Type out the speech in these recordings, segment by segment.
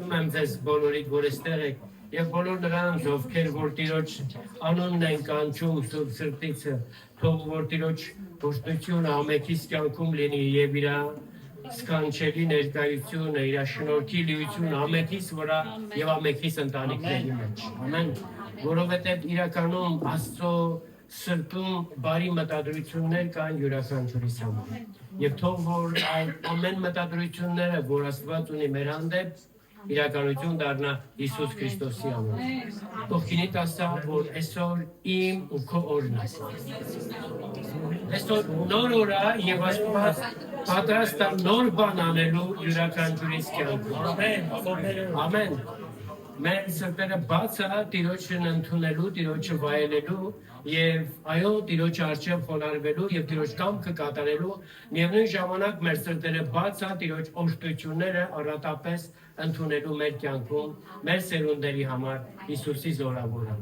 Եմ ձեզ բոլորիդ, որ էստեղ եք, և բոլոր նրանց, ովքեր որ Տիրոջ անունն են կանչում Սուրբ Սրտիցը, թող որ Տիրոջ օժտությունը ամենքիս կյանքում լինի և իր սքանչելի ներկայությունը, իր շնորհքի լիությունը ամենքիս վրա և ամենքիս ընտանիքների մեջ։ Ամեն, որովհետև իրականում Աստծո սրտում բարի մտադրություններ կան յուրաքանչյուրիս համար։ Եվ թող որ այդ ամեն մտադրությունները, որ Աստված ունի մեր հանդեպ, իրականություն դառնա Հիսուս Քրիստոսի անունով։ Թող քինիդ ասա, որ այսօր իմ ու քո օրն է։ Այսօր նոր օր է և Աստված պատրաստ է նոր բան անելու յուրաքանչյուրիս կյանքում։ Ամեն։ Մեր սրտերը բաց է Տիրոջն ընդունելու, Տիրոջը վայելելու և այո, Տիրոջը առջև խոնարհվելու և Տիրոջ կամքը կատարելու, միևնույն ժամանակ մեր սրտերը բաց է Տիրոջ օժտությունները առատապես ընդունելու մեր կյանքում, մեր սերունդների համար Հիսուսի զորավորը։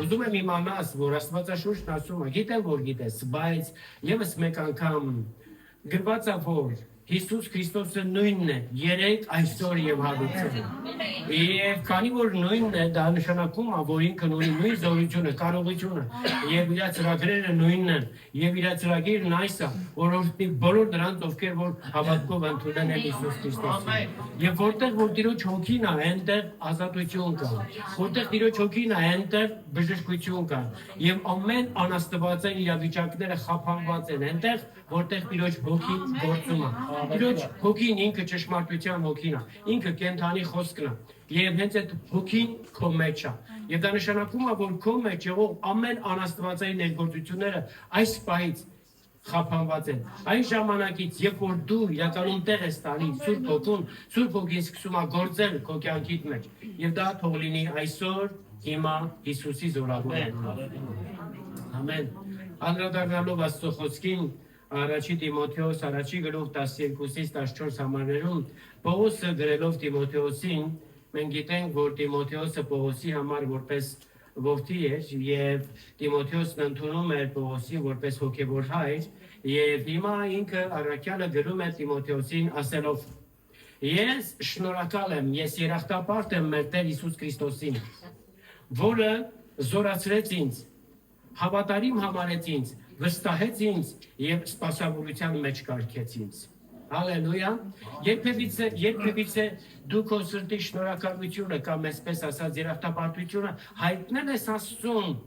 Ուզում եմ իմանաս, որ Աստվածաշունչն ասում է, գիտեմ, որ գիտես, բայց ևս մեկ անգամ գրված է, որ Հիսուս Քրիստոսը նույնն է, երեկ, այսօր և հավիտյան։ Եվ քանի որ նույնն է, դա նշանակում է, որ ինքն ունի նույն զորությունը, կարողությունը և իր ծրագրերը նույնն են, և իր ծրագիրն այս է, որ օրհնի բոլոր նրանց, ովքեր որ հավատքով ընդունել են Հիսուս Քրիստոսին։ Եվ որտեղ որ Տիրոջ հոգին է, այնտեղ ազատություն կա։ Որտեղ Տիրոջ հոգին է, այնտեղ բժշկություն կա։ Եվ ամեն անաստվածային իրավիճակները խափանված են այնտեղ, որտեղ Տիրոջ հոգին գործում է։ Տիրոջ հոգին ինքը ճշմարտության հոգին է, ինքը կենդանի խոսքն է։ Եվ հենց այդ հոգին քո մեջ է։ Եվ դա նշանակում է, որ քո մեջ եղող ամեն անաստվածային ներգործությունները այս պահից խափանված են։ Այն ժամանակից, երբ որ դու իրականում տեղ ես տալի Սուրբ Հոգուն, Սուրբ Հոգին սկսում է գործել քո կյանքիդ մեջ։ Եվ դա թող լինի այսօր, հիմա Հիսուսի զորավոր։ Ամեն։ Անդրադառնալով Աստծո խոսքին, Առաջի Տիմոթեոս առաջի գլուխ 12-ից 14 համարներում Պողոսը գրելով Տիմոթեոսին, մենք գիտենք, որ Տիմոթեոսը Պողոսի համար որպես որդի էր և Տիմոթեոսն ընդունում էր Պողոսին որպես հոգևոր հայր և հիմա ինքը առաքյալը գրում է Տիմոթեոսին ասելով. Ես շնորհակալ եմ, ես երախտապարտ եմ մեր Տեր Հիսուս Քրիստոսին, որը զորացրեց ինձ, հավատարիմ համարեց ինձ, վստահեց ինձ և սպասավորության մեջ կարգեց ինձ։ Հալելույա։ Երբևիցե դու քո սրտի շնորհակալությունը կամ այսպես ասած երախտապարտությունը հայտնել ես Աստծուն,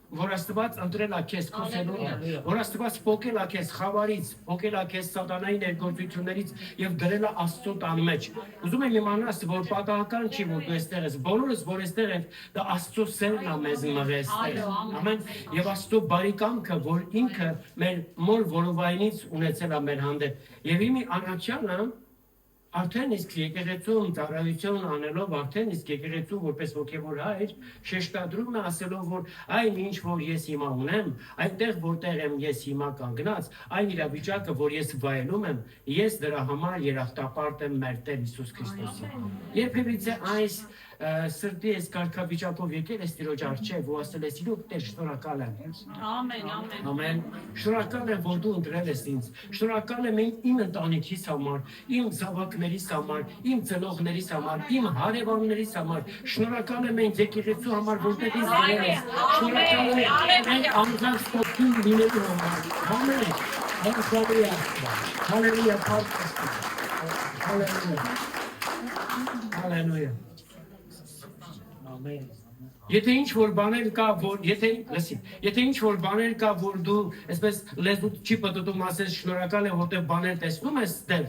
որ Աստված ընտրել է քեզ քո սերունդը, որ Աստված փոկել է քեզ խավարից, փոկել է քեզ սատանայի ներգործություններից և դրել է Աստծո տան մեջ։ Ուզում եմ իմանաս, որ պատահական չի, որ դու այստեղ ես, բոլորս որ այստեղ ենք, դա Աստծո սերն է մեզ մղել այստեղ։ Ամեն։ Եվ Աստծո բարի կամքը, որ ինքը մեր մոր որովայնից ունեցել է մեր հանդեպ։ Եվ իմի առաքյալը արդեն իսկ եկեղեցում ծառայություն անելով, արդեն իսկ եկեղեցում որպես հոգևոր հայր շեշտադրում է ասելով, որ այն ինչ որ ես հիմա ունեմ, այնտեղ որտեղ եմ ես հիմա կանգնած, այն իրավիճակը, որ ես վայելում եմ, ես դրա համար երախտապարտ եմ մեր Տեր Հիսուս Քրիստոսին։ Երբևիցե այս սրտի այս կարգավիճակով եկել ես Տիրոջ առջև ու ասել ես իրոք Տեր շնորհակալ եմ։ Ամեն, ամեն։ Ամեն։ Շնորհակալ եմ, որ դու ընտրել ես ինձ։ Շնորհակալ եմ իմ ընտանիքիս համար, իմ զավակներիս համար, իմ ծնողներիս համար, իմ հարևաններիս համար։ Շնորհակալ եմ այն եկեղեցու համար, որտեղ ինձ դրել ես։ Շնորհակալ եմ այն անձանց փոխին լինելու համար։ Ամեն։ Հալելույա։ Հալելույա։ Հալելույա։ Հալելույա։ Եթե ինչ որ բաներ կա, որ եթե ինչ որ բաներ կա, որ դու այսպես լեզուդ չի պատտում ասես շնորհակալ եմ, որտեղ բաներ տեսնում ես դեռ,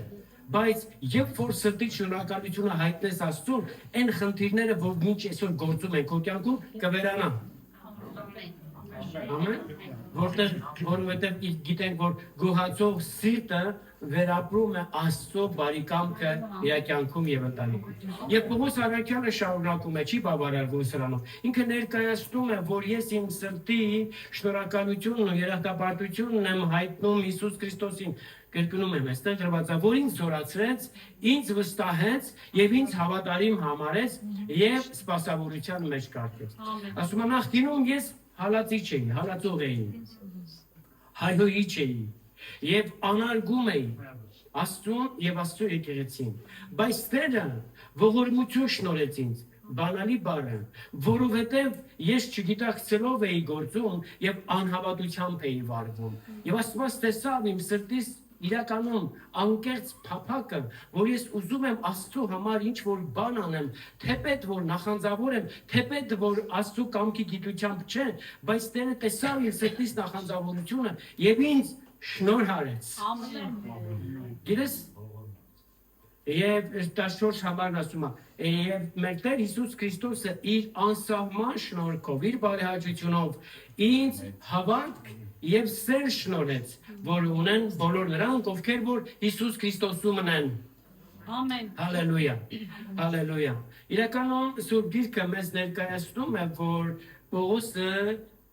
բայց երբ որ սրտի շնորհակալությունը հայտնես Աստծուն, այն խնդիրները, որ մինչ այսօր գործում են քո կյանքում, կվերանան։ Ամեն։ Որովհետև գիտենք, որ գոհացող սիրտը վերապրում է Աստծո բարի կամքը իր կյանքում և ընտանիքում։ Եվ Պողոս առաքյալը շարունակում է, չի բավարարվում սրանով։ Ինքը ներկայացնում է, որ ես իմ սրտի շնորհակալությունն ու երախտապարտությունն եմ հայտնում Հիսուս Քրիստոսին։ Կրկնում եմ, այստեղ գրված է, որ ինձ զորացրեց, ինձ վստահեց և ինձ հավատարիմ համարեց և սպասավորության մեջ կարգեց։ Ասում է, նախկինում ես հալածիչ էի, հալածող էի, հայհոյիչ էի և անարգում էի Աստծուն և Աստծո եկեղեցին, բայց Տերը, ողորմություն շնորհեց ինձ, բանալի բառը, որովհետև ես չգիտակցելով էի գործում եւ անհավատությամբ էի վարվում։ Եվ Աստված տեսավ իմ սրտիս իրականում անկեղծ փափակը, որ ես ուզում եմ Աստծո համար ինչ որ բան անեմ, թեպետ որ նախանձավոր եմ, թեպետ որ Աստծո կամքի գիտությամբ չէ, բայց Տերը տեսավ իմ սրտիս նախանձավորությունը եւ ինձ շնորհ արեց։ Ամեն։ Գիտես, եւ 14 համարն ասում է, եւ մեր Տեր Հիսուս Քրիստոսը իր անսահման շնորհքով, իր բարեհաճությունով ինձ հավատք եւ սեր շնորհեց, որ ունեն բոլոր նրանք, ովքեր որ Հիսուս Քրիստոսում են։ Ամեն։ Հալելույա։ Հալելույա։ Իրականում Սուրբ Գիրքը մեզ ներկայացնում է, որ Պողոսը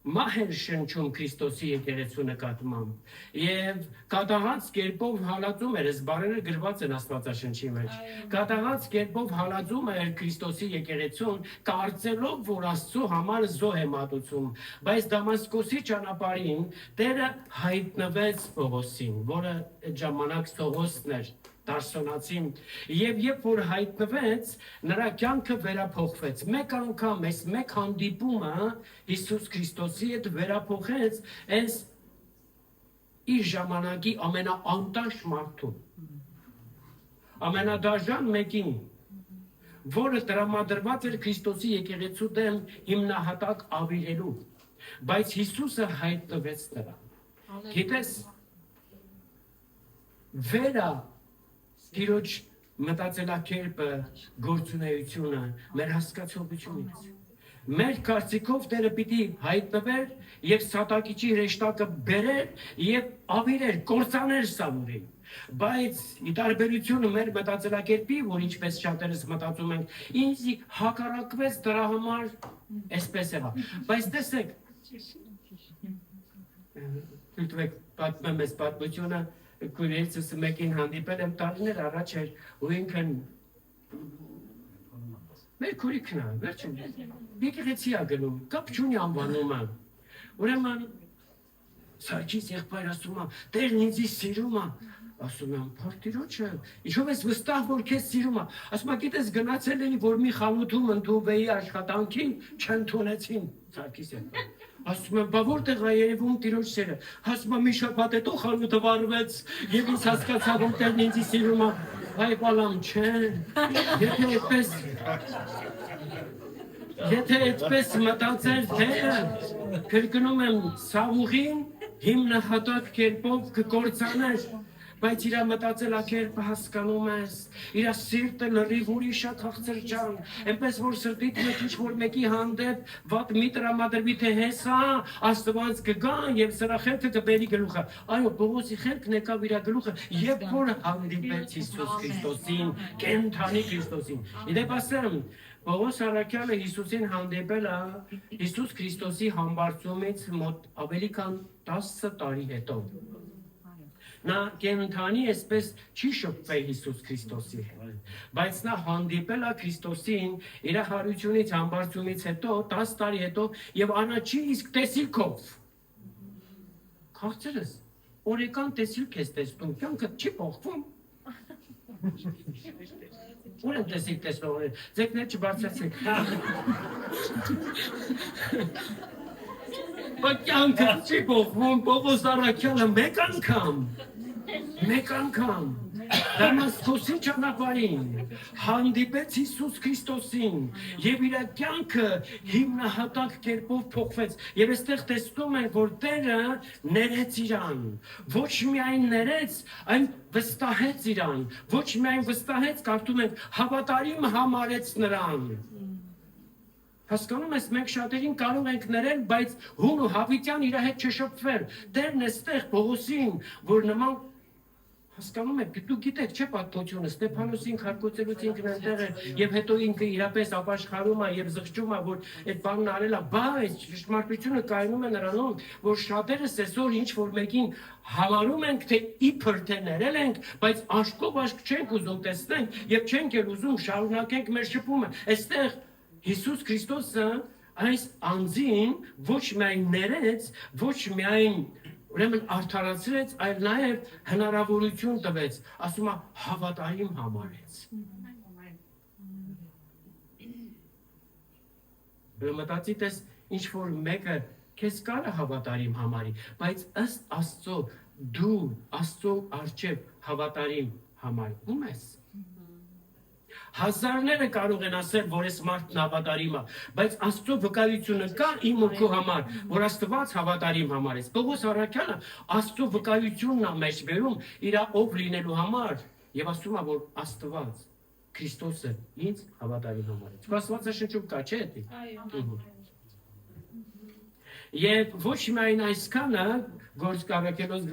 մահեր շնչում Քրիստոսի եկեղեցու նկատմամբ եւ կատաղած կերպով հալածում էր, այս բառերը գրված են Աստվածաշնչի մեջ, կատաղած կերպով հալածում էր Քրիստոսի եկեղեցուն, կարծելով, որ Աստծո համար զոհ է մատուցում, բայց Դամասկոսի ճանապարհին Տերը հայտնվեց Պողոսին, որը այդ ժամանակ Սողոսն էր, Տարսոնացին, եւ երբ որ հայտնվեց, նրա կյանքը վերափոխվեց։ Մեկ անգամ այս մեկ հանդիպումը Հիսուս Քրիստոսի հետ վերափոխեց այս իր ժամանակի ամենաանտաշ մարդուն, ամենադաժան մեկին, որը տրամադրված էր Քրիստոսի եկեղեցու դեմ հիմնահատակ ավիրելու, բայց Հիսուսը հայտնվեց նրան։ Գիտես, վերա Տիրոջ մտածելակերպը, գործունեությունը, մեր հասկացողությունից։ Մեր կարծիքով Տերը պիտի հայտնվեր եւ սատակիչի հրեշտակը բերեր եւ ավիրեր, կործաներ սավուրի։ Բայց ի տարբերությունը մեր մտածելակերպի, որ ինչպես շատերս մտածում ենք, ինձ հակառակվեց դրա համար, այսպես է։ Բայց տեսեք, դուք պատմեմ այս պատմությունը, Քույրերս մեկին հանդիպել եմ տարիներ առաջ էր ու ինքն մեր քույրիկն է, վերջում եկեղեցի է գնում, կապ չունի անվանումը։ Ուրեմն Սարգիս եղբայր ասում է, Տերն ինձ սիրում է, ասում եմ, Փարթիրոջը, ինչով ես վստահ որ քեզ սիրում է, ասում է, գիտես գնացել էի, որ մի խանութում ընդունվեի աշխատանքին, չընդունեցին, Սարգիս եղբայր։ Ասում եմ, բա որտեղ է երևում Տիրոջ սերը, ասում եմ, մի շաբաթ հետո խանութը վառվեց եւ ինձ հասկացա, որ Տերն ինձ սիրում է, այ բալամ չէ, եթե այդպես մտածեր Տերը, կրկնում եմ, Սավուղին հիմնահատակ կերպով կկործաներ, բայց իր մտածելակերպը հասկանում ես, իր սիրտը լրիվ ուրիշ է քաղցրճան, այնպես որ սրտիդ մեջ ինչ-որ մեկի հանդեպ վատ մի տրամադրվի, թե հեսա Աստված կգան եւ սրա խելքը կբերի գլուխը։ Այո, Պողոսի խելքն եկավ իր գլուխը, երբ որ հանդիպեց Հիսուս Քրիստոսին, կենթանի Քրիստոսին։ Իդեպ ասեմ, Պողոս առաքյալը Հիսուսին հանդիպել է Հիսուս Քրիստոսի համբարձումից մոտ ավելի քան 10 տարի հետո։ Նա կենթանի այսպես չի շփվել Հիսուս Քրիստոսի հետ, բայց նա հանդիպել է Քրիստոսին իր հարությունից համբարձումից հետո 10 տարի հետո եւ անաչի իսկ տեսիլքով։ Քաղցրես, օրեկան տեսիլք ես տեսնում, կյանքը չի փոխվում։ Ուր եմ տեսիլք տեսնում, ձեկներ չբարձրացեք։ Բայց կյանքը չի փոխվում, Պողոս առաքյալը մեկ անգամ Դամասկոսի ճանապարհին հանդիպեց Հիսուս Քրիստոսին եւ իր կյանքը հիմնահատակ կերպով փոխվեց եւ այստեղ տեսնում ենք որ Տերը ներեց իրան, ոչ միայն ներեց, այլ վստահեց իրան, ոչ միայն վստահեց, կարդում ենք, հավատարիմ համարեց նրան։ Հասկանում ես, մենք շատերին կարող ենք ներել, բայց հուն ու հավիտյան իր հետ չշփվել։ Տերն էստեղ Պողոսին, որ նման հասկանում եք, դու գիտեք, չէ՞ պատմությունը, Ստեփանոսին քարկոծելուց ինքն այնտեղ է եւ հետո ինքը իրապես ապաշխարում է եւ զղջում է, որ այդ բանն արել է, բայց ճշմարտությունը կայանում է նրանում, որ շատերս այսօր ինչ որ մեկին համարում ենք, թե իբր թե ներել ենք, բայց աշկով աշկ չենք ուզում տեսնենք եւ չենք էլ ուզում շարունակենք մեր շփումը։ Այստեղ Հիսուս Քրիստոսը այս անձին ոչ միայն ներեց, ոչ միայն ուրեմն արդարացրեց, այլ նաև հնարավորություն տվեց, ասում է հավատարիմ համարեց։ Մտածի տես ինչ որ մեկը քեզ կարա հավատարիմ համարի, բայց ըստ Աստծո դու Աստծո առջև հավատարիմ համարում ես։ Հազարները կարող են ասել, որ ես մարդն հավատարիմ է, բայց Աստծո վկայությունը կա իմ ու քո համար, որ Աստված հավատարիմ համարեց։ Պողոս առաքյալը Աստծո վկայությունն է մեջ բերում իր ով լինելու համար եւ ասում է, որ Աստված Քրիստոսը ինձ հավատարիմ համարեց։ Աստվածաշնչում կա, չէ՞ դա։ Այո։ Եվ ոչ միայն այսքանը գործկարակելոս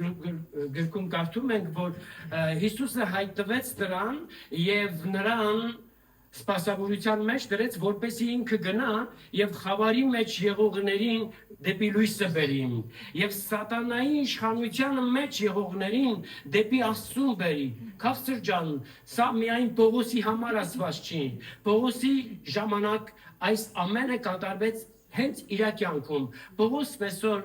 գրքում կարդում ենք, որ Հիսուսը հայտնվեց նրան եւ նրան սպասավորության մեջ դրեց, որպեսզի ինքը գնա եւ խավարի մեջ եղողներին դեպի լույսը բերի եւ սատանայի իշխանության մեջ եղողներին դեպի Աստծուն բերի։ Քաղցր ջան, սա միայն Պողոսի համար ասված չի։ Պողոսի ժամանակ այս ամենը կատարվեց հենց իր կյանքում Պողոս այսօր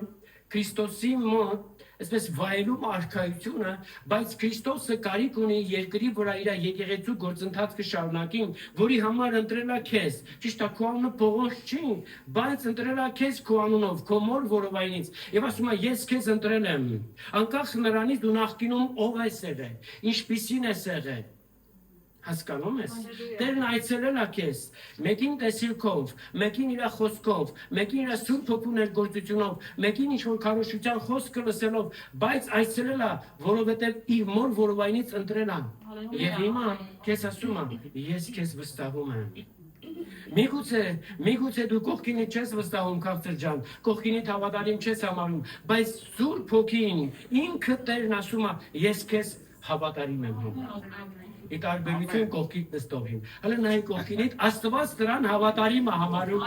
Քրիստոսի մոտ այսպես վայելում արքայությունը, բայց Քրիստոսը կարիք ունի երկրի վրա իր եկեղեցու գործընթացը շարունակին, որի համար ընտրել է քեզ։ Ճիշտ է, քո անունը Պողոս չի, բայց ընտրել է քեզ քո անունով, քո մոր որովայնից։ Եվ ասում է, ես քեզ ընտրել եմ։ Անկախ նրանից դու նախկինում ով ես եղել, ինչպիսին ես եղել։ Հասկանում ես։ Տերն այցելել է քեզ, մեկին տեսիլքով, մեկին իր խոսքով, մեկին իր Սուրբ Հոգու ներգործությունով, մեկին ինչ-որ քարոզության խոսքը լսելով, բայց այցելել է, որովհետև իր մոր որովայնից ընտրել է։ Եվ հիմա քեզ ասում է, ես քեզ վստահում եմ։ Միգուցե դու կողքինիդ չես վստահում, քաղցր ջան, կողքինիդ հավատարիմ չես համարում, բայց Սուրբ Հոգին ինքը Տերն ասում է, ես քեզ հավատարիմ եմ համարում։ Ի տարբերություն կողքիդ նստողին։ Հələ նայ կողքինիդ Աստված դրան հավատարիմ է համարում։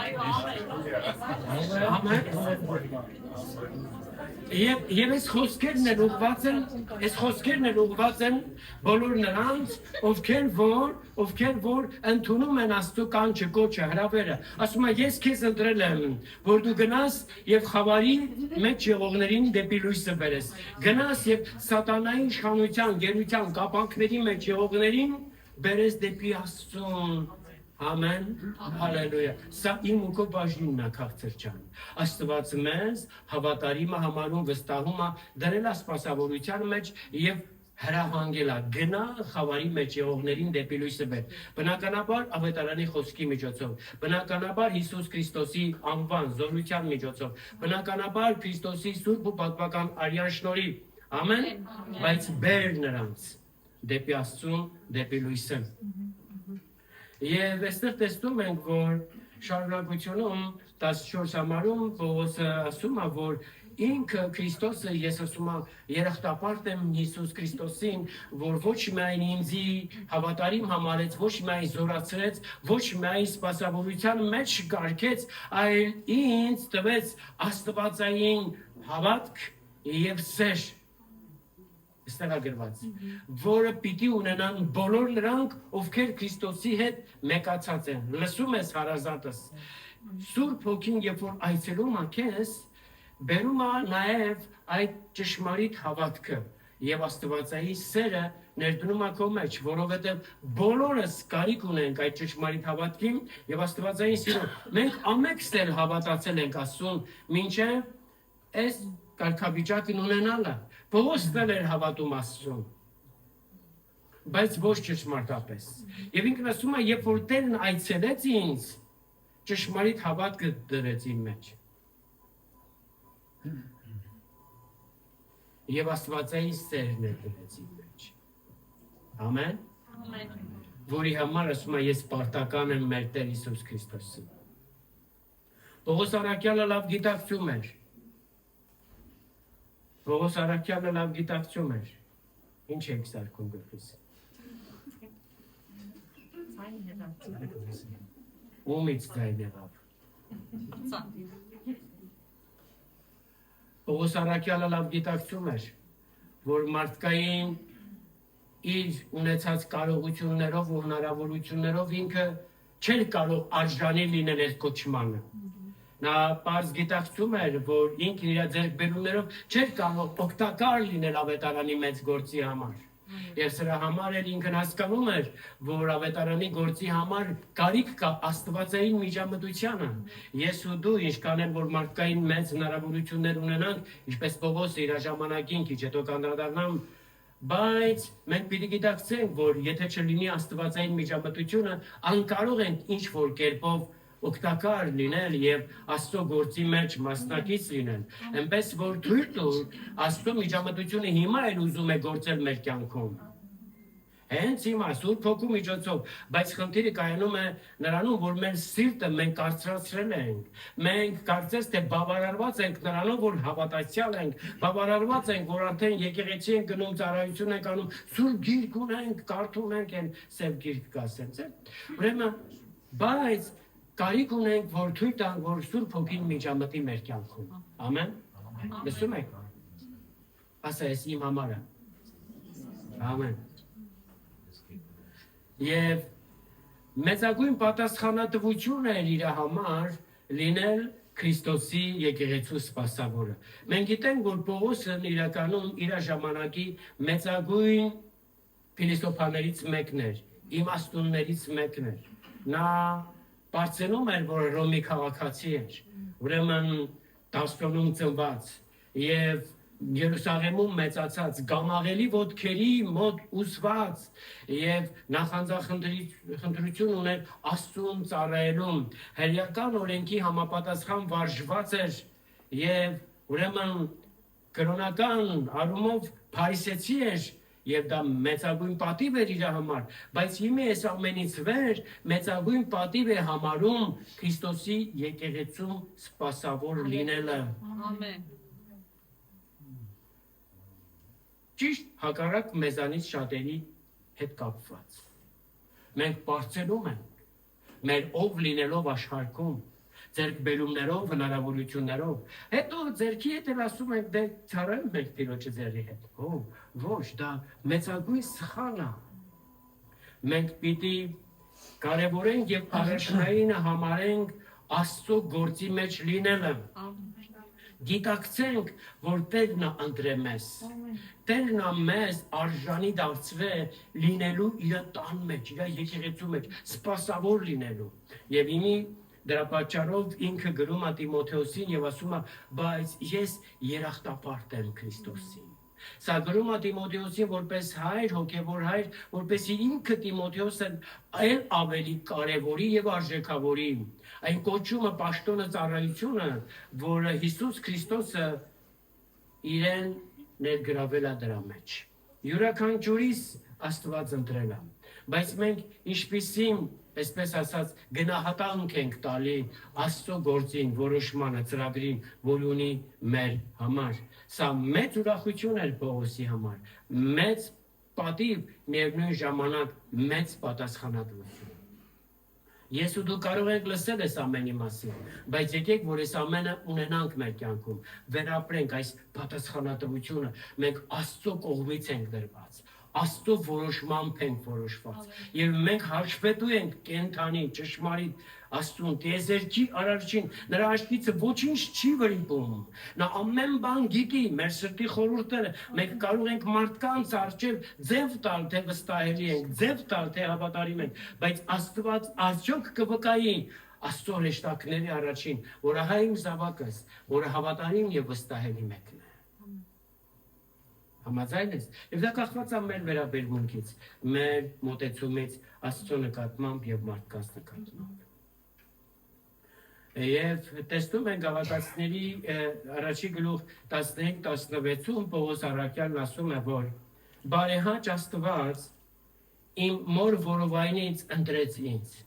Ամեն։ Եվ այս խոսքերն են ուղղված են բոլոր նրանց, ովքեր որ ընդունում են Աստծո կանչը, կոչը, հրավերը։ Ասում է, ես քեզ ընտրել եմ, որ դու գնաս եւ խավարի մեջ եղողներին դեպի լույսը բերես։ Գնաս եւ սատանայի իշխանության, գերության, կապանքների մեջ եղողներին բերես դեպի Աստծուն։ Ամեն, հալելույա։ Սա իմ ու քո բաժինն է, քաղցր ջան։ Աստված մեզ հավատարիմ է համարում, վստահում է, դրել է սպասավորության մեջ եւ հրահանգել է, գնա խավարի մեջ եղողներին դեպի լույսը բեր։ Բնականաբար ավետարանի խոսքի միջոցով, բնականաբար Հիսուս Քրիստոսի անվան, զորության միջոցով, բնականաբար Քրիստոսի սուրբ ու պատվական արյան շնորհիվ։ Ամեն, բայց բեր նրանց դեպի Աստծուն, դեպի լույսը։ Եվ այստեղ տեսնում ենք, որ շարունակությունում 14 համարում Պողոսը ասում է, որ ինքը Քրիստոսը, ես ասում եմ, երախտապարտ եմ Հիսուս Քրիստոսին, որ ոչ միայն ինձի հավատարիմ համարեց, ոչ միայն զորացրեց, ոչ միայն սպասավորության մեջ կարգեց, այլ ինձ տվեց աստվածային հավատք եւ սեր։ Այստեղ է գրված, որը պիտի ունենան բոլոր նրանք, ովքեր Քրիստոսի հետ մեկացած են։ Լսում ես հարազատս։ Սուրբ Հոգին, երբ որ այցելում է քեզ, բերում է նաև այդ ճշմարիտ հավատքը եւ աստվածային սերը ներդնում է քո մեջ, որովհետեւ բոլորս կարիք ունենք այդ ճշմարիտ հավատքին եւ աստվածային սիրուն։ Մենք ամենքս էլ հավատացել ենք Աստծուն, մինչեւ այս կարգավիճակն ունենալը։ Պողոսն էր հավատում Աստծուն, բայց ոչ ճշմարտապես։ Եվ ինքն ասում է, երբ որ Տերն այցելեց ինձ, ճշմարիտ հավատքը դրեց իմ մեջ։ Եվ աստվածային սերն է դրեց իմ մեջ։ Ամեն։ Որի համար ասում է, ես պարտական եմ մեր Տեր Հիսուս Քրիստոսին։ Պողոս առաքյալը լավ գիտակցում էր։ Պողոս առաքյալը լավ գիտակցում էր։ Ինչ եք սարքում գլխիս։ Ումից ձայն եղավ։ Պողոս առաքյալը լավ գիտակցում էր, որ մարդկային իր ունեցած կարողություններով ու հնարավորություններով ինքը չէր կարող արժանի լինել այս կոչմանը։ Նա պարզ գիտակցում էր, որ ինքն իր ձեռքբերումներով չէր կարող օգտակար լինել ավետարանի մեծ գործի համար։ Եվ սրա համար էլ ինքն հասկանում էր, որ ավետարանի գործի համար կարիք կա աստվածային միջամտությանը։ Ես ու դու ինչքան էլ որ մարդկային մեծ հնարավորություններ ունենանք, ինչպես Պողոսը իր ժամանակին քիչ հետո կանդրադառնամ, բայց մենք պիտի գիտակցենք, որ եթե չլինի աստվածային միջամտությունը, անկարող ենք ինչ որ կերպով օգտակար լինել եւ Աստծո գործի մեջ մասնակից լինել։ Այնպես որ թույլ տուր Աստծո միջամտությունը հիմա էլ ուզում է գործել մեր կյանքում։ Հենց հիմա Սուրբ Հոգու միջոցով, բայց խնդիրը կայանում է նրանում, որ մեր սիրտը մենք կարծրացրել ենք։ Մենք կարծես թե բավարարված ենք նրանով, որ հավատացյալ ենք, բավարարված ենք, որ արդեն եկեղեցի ենք գնում, ծառայություն ենք անում, Սուրբ Գիրք ունենք, կարդում ենք այն սև Գիրք կասենց, Ուրեմն, բայց կարիք ունենք, որ թույլ տանք, որ Սուրբ Հոգին միջամտի մեր կյանքում։ Ամեն։ Լսում եք։ Ասա ես իմ համարը։ Ամեն։ Եվ մեծագույն պատասխանատվություն է իր համար լինել Քրիստոսի եկեղեցու սպասավորը։ Մենք գիտենք, որ Պողոսն իրականում իր ժամանակի մեծագույն փիլիսոփաներից մեկն էր, իմաստուններից մեկն էր։ Նա Պարծենում էր, որ Ռոմի քաղաքացի էր, ուրեմն Տասկոնում ծնված և Երուսաղեմում մեծացած, Գամաղելի ոտքերի մոտ ուսված և նախանձախնդրություն ուներ Աստծուն ծառայելուն, հրեական օրենքի համապատասխան վարժված էր և ուրեմն կրոնական առումով փարիսեցի էր Եվ դա մեծագույն պատիվ էր իր համար, բայց հիմա այս ամենից վեր մեծագույն պատիվ է համարում Քրիստոսի եկեղեցու սպասավոր լինելը։ Ամեն։ Ճիշտ հակառակ մեզանից շատերի հետ կապված։ Մենք պարծենում ենք, մեր ով լինելով աշխարհքում, ձեռքբերումներով, հնարավորություններով, հետո ձեռքի հետ էլ ասում ենք, դե ծառայում ենք Տիրոջը ձեռի հետ։ Ոչ, դա մեծագույն սխալ է։ Մենք պիտի կարևորենք եւ առաջնային համարենք Աստծո գործի մեջ լինելը։ Գիտակցենք, որ Տերն է ընտրել մեզ։ Տերն է մեզ արժանի դարձրել լինելու իր տան մեջ, իր եկեղեցու մեջ, սպասավոր լինելու։ Եվ իմի Դրա պատճառով ինքը գրում է Տիմոթեոսին եւ ասում է, բայց ես երախտապարտ եմ Քրիստոսին։ Սա գրում է Տիմոթեոսին որպես հայր, հոգևոր հայր, որպեսզի ինքը Տիմոթեոսը այլ ավելի կարևորի եւ արժեքավորի։ Այն կոչումը պաշտոնը ծառայությունը, որը Հիսուս Քրիստոսը իրեն ներգրավել է դրա մեջ։ Յուրաքանչյուրիս Աստված ընտրել է, բայց մենք ինչպիսին Այսպես ասած, գնահատանք ենք տալի Աստծո գործին, որոշմանը, ծրագրին, որ ունի մեր համար։ Սա մեծ ուրախություն էր Պողոսի համար, մեծ պատիվ, միևնույն ժամանակ մեծ պատասխանատվություն։ Ես ու դու կարող ենք լսել այս ամենի մասին, բայց եկեք, որ այս ամենը ունենանք մեր կյանքում, վերապրենք այս պատասխանատվությունը, մենք Աստծո կողմից ենք դրված։ Աստծո որոշմամբ ենք որոշված եւ մենք հաշվետու ենք կենթանի ճշմարիտ Աստծուն տիեզերքի արարչին նրա աչքիցը ոչինչ չի վրիպում նա ամեն բան գիտի մեր սրտի խորհուրդները մենք կարող ենք մարդկանց առջև ձև տալ թե վստահելի ենք ձև տալ թե հավատարիմ ենք բայց Աստված արդյոք կվկայի Աստծո հրեշտակների առաջին որը հայր զավակս որը հավատարիմ եւ վստահելի մեկն է Համաձայն ես, եւ դա կախված է մեր վերաբերմունքից, մեր մոտեցումից Աստծո նկատմամբ եւ մարդկանց նկատմամբ։ Եվ տեսնում ենք գավաթացիների առաջի գլուխ 15-16-ում Պողոս առաքյալն ասում է, որ բարեհաճ Աստված իմ մոր որովայնից ընտրեց ինձ։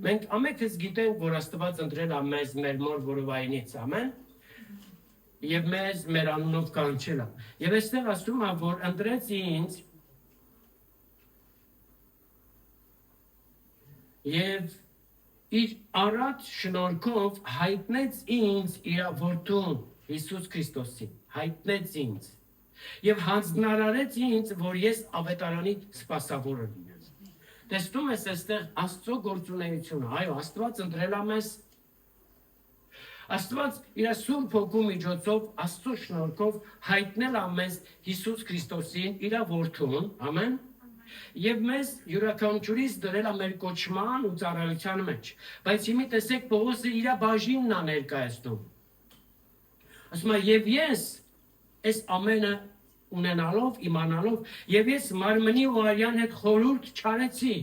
Մենք ամենքս գիտենք, որ Աստված ընտրել է մեզ մեր մոր որովայնից, ամեն։ Եվ մեզ մեր անունով կանչել է։ Եվ այստեղ ասում է, որ ընտրեց ինձ եւ իր առատ շնորհքով հայտնեց ինձ իր որդուն Հիսուս Քրիստոսին, հայտնեց ինձ եւ հանձնարարեց ինձ, որ ես ավետարանի սպասավորը լինեմ։ Տեսնում ես այստեղ Աստծո գործունեությունը, այո, Աստված ընտրել է մեզ Աստված իր Սուրբ Հոգու միջոցով Աստծո շնորհքով հայտնել է մեզ Հիսուս Քրիստոսին, իր որդուն, ամեն, եւ մեզ յուրաքանչյուրից դրել է մեր կոչման ու ծառայության մեջ։ Բայց հիմա տեսեք Պողոսը իր բաժինն է ներկայացնում։ Ասում է, եւ ես այս ամենը ունենալով, իմանալով, եւ ես մարմնի ու արյան հետ խորհուրդ չարեցի,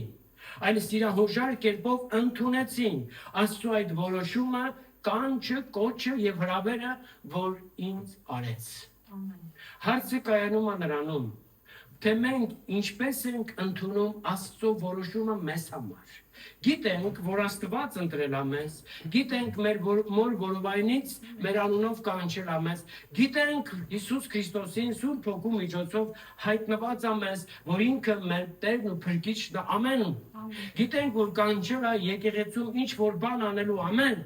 այլ սիրահոժար կերպով ընդունեցին Աստծո այդ որոշումը, կանչը, կոչը եւ հրավերը, որ ինձ արեց։ Հարցը կայանում է նրանում, թե մենք ինչպես ենք ընդունում Աստծո որոշումը մեզ համար։ Գիտենք, որ Աստված ընտրել է մեզ, գիտենք մեր մոր որովայնից մեր անունով կանչել է մեզ, գիտենք Հիսուս Քրիստոսին Սուրբ Հոգու միջոցով հայտնված է մեզ, որ ինքը մեր Տերն ու Փրկիչն է, ամեն։ Գիտենք, որ կանչել է եկեղեցում ինչ որ բան անելու, ամեն։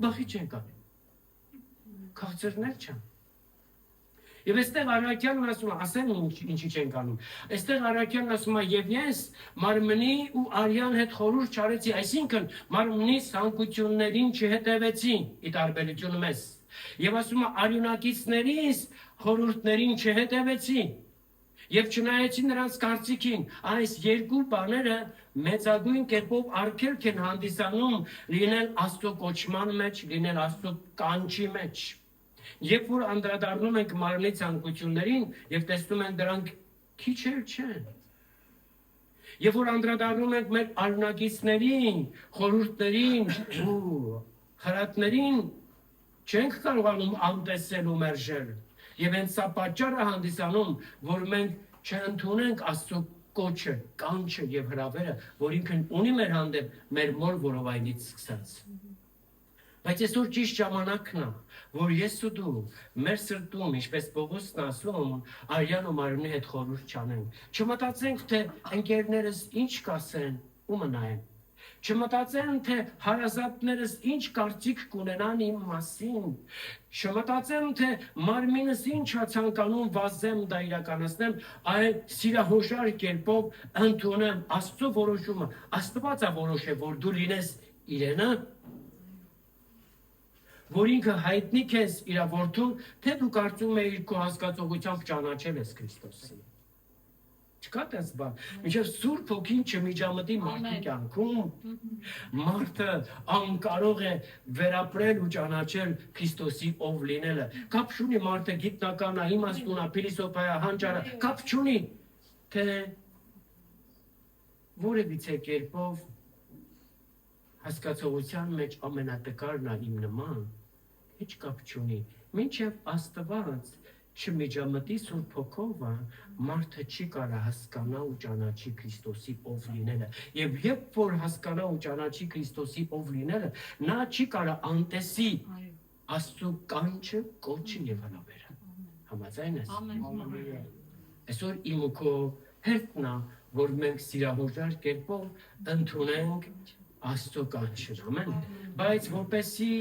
Բախի չենք անում։ Քաղցրներ չեն։ Եվ այստեղ Արաքյանն ասում է, ասեմ ինչի չենք անում։ Այստեղ Արաքյանն ասում է, եւ ես մարմնի ու արյան հետ խորհուրդ չարեցի, այսինքն մարմնի ցանկություններին չհետևեցի, ի տարբերություն մեզ։ Եվ ասում է, արյունակիցներից խորհուրդներին չհետևեցի։ Եվ չնայեցի նրանց կարծիքին, այս երկու բաները մեծագույն կերպով արգելք են հանդիսանում լինել Աստծո կոչման մեջ, լինել Աստծո կանչի մեջ։ Երբ որ անդրադառնում ենք մարմնի ցանկություններին եւ տեսնում ենք դրանք քիչ էլ չեն։ Երբ որ անդրադառնում ենք մեր արյունակիցներին, խորհուրդներին ու խրատներին, չենք կարողանում անտեսել ու մերժել։ Եվ հենց սա պատճառը հանդիսանում, որ մենք չընդունենք Աստծո կոչը, կանչը եւ հրավերը, որ ինքն ունի մեր հանդեպ մեր մոր որովայնից սկսած։ Բայց այսօր ճիշտ ժամանակն է, որ ես ու դու մեր սրտում, ինչպես Պողոսն ասում, արյան ու մարմնի հետ խորհուրդ չանենք։ Չմտածենք, թե ընկերներս ինչ կասեն ու մնայեն։ Չմտածեն, թե հարազատներս ինչ կարծիք կունենան իմ մասին։ Չմտածեմ, թե մարմինս ինչ է ցանկանում վազեմ դա իրականացնեմ, այլ սիրահոժար կերպով ընդունեմ Աստծո որոշումը։ Աստված է որոշել, որ դու լինես իրենը, որ ինքը հայտնի քեզ իր որդուն, թե դու կարծում ես իր քո հասկացողությամբ ճանաչել ես Քրիստոսին։ Չկա դες բան։ Մինչև Սուրբ Հոգին չմիջամտի մարդու կյանքում, մարդը անկարող է վերապրել ու ճանաչել Քրիստոսի ով լինելը։ Կապ չունի մարդը գիտնական է, իմաստուն է, փիլիսոփա է, հանճար է, կապ չունի, թե որևիցե կերպով հասկացողության մեջ ամենատկարն է իմ նման, ինչ կապ չունի, մինչև Աստված չմիջամտի Սուրբ Հոգով, մարդը չի կարող հասկանա ու ճանաչի Քրիստոսի ով լինելը։ Եվ երբ որ հասկանա ու ճանաչի Քրիստոսի ով լինելը, նա չի կարող անտեսի Աստծո կանչը, կոչը եւ հրավերը։ Համաձայն ես։ Այսօր իմ ու քո հերթն է, որ մենք սիրահոժար կերպով ընդունենք Աստծո կանչը, ամեն։ Բայց որպեսի,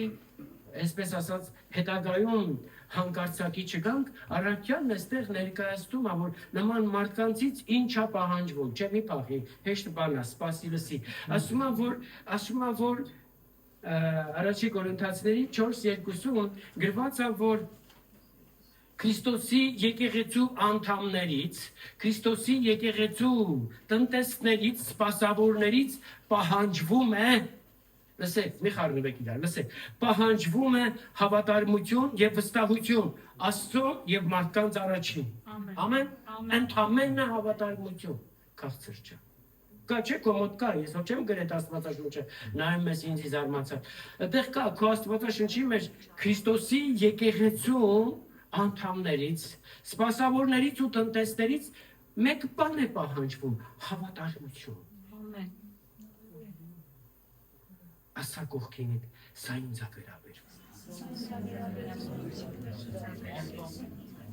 այսպես ասած, հետագայում հանկարծակի չգանք, Արաքյանն այստեղ ներկայացնում է, որ նման մարդկանցից ինչ է պահանջվում, չէ՞ մի փախի, հեշտ բան է, սպասի լսի։ Ասում է, որ Առաջի Կորինթացիների 4:2-ում գրված է, որ Քրիստոսի եկեղեցու անդամներից, Քրիստոսի եկեղեցու տնտեսներից, սպասավորներից պահանջվում է, լսեք, մի խառնվեք իրար, լսեք, պահանջվում է հավատարմություն եւ վստահություն Աստծո եւ մարդկանց առաջին։ Ամեն, ընդամենը հավատարմություն, քաղցր չէ։ Կա չէ քո մոտ կա, ես ոչ չեմ գրետ Աստվածաշունչը, նայում ես ինձ զարմացա։ Այդտեղ կա քո Աստվածաշունչի մեջ Քրիստոսի եկեղեցու անդամներից, սպասավորներից ու տնտեսներից մեկ բան է պահանջվում՝ հավատարմություն։ Ասա կողքինդ, սա ինձ է վերաբերվում։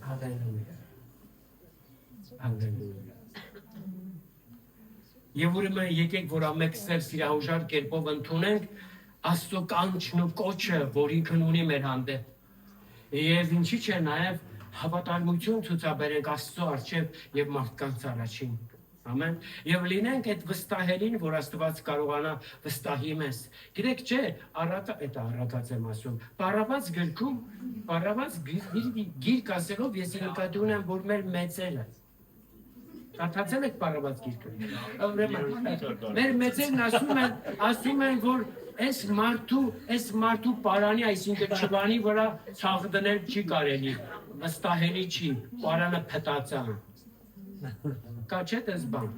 Հալելույա։ Հալելույա։ Եվ ուրեմն եկեք, որ ամենքսեր սիրահոժար կերպով ընդունենք Աստծո կանչն ու կոչը, որ ինքն ունի մեր հանդեպ։ Եվ ինչի՞ չէ նաև հավատարմություն ցուցաբերենք Աստծո առջև եւ մարդկանց առաջին։ Ամեն։ Եվ լինենք այդ վստահելին, որ Աստված կարողանա վստահի մեզ։ Գիտեք, չէ, առակած եմ ասում, Պարավաց գրքում, Պարավաց գիրք ասելով ես նկատի ունեմ, որ մեր մեծերը Կարդացել եք Պարավաց գիրքը։ Մեր մեծերն ասում են, որ այս մարդու պարանի, այսինքն չվանի վրա ցաղ դնել չի կարելի, վստահելի չի, պարանը փտած է։ Կա չէ դες բան։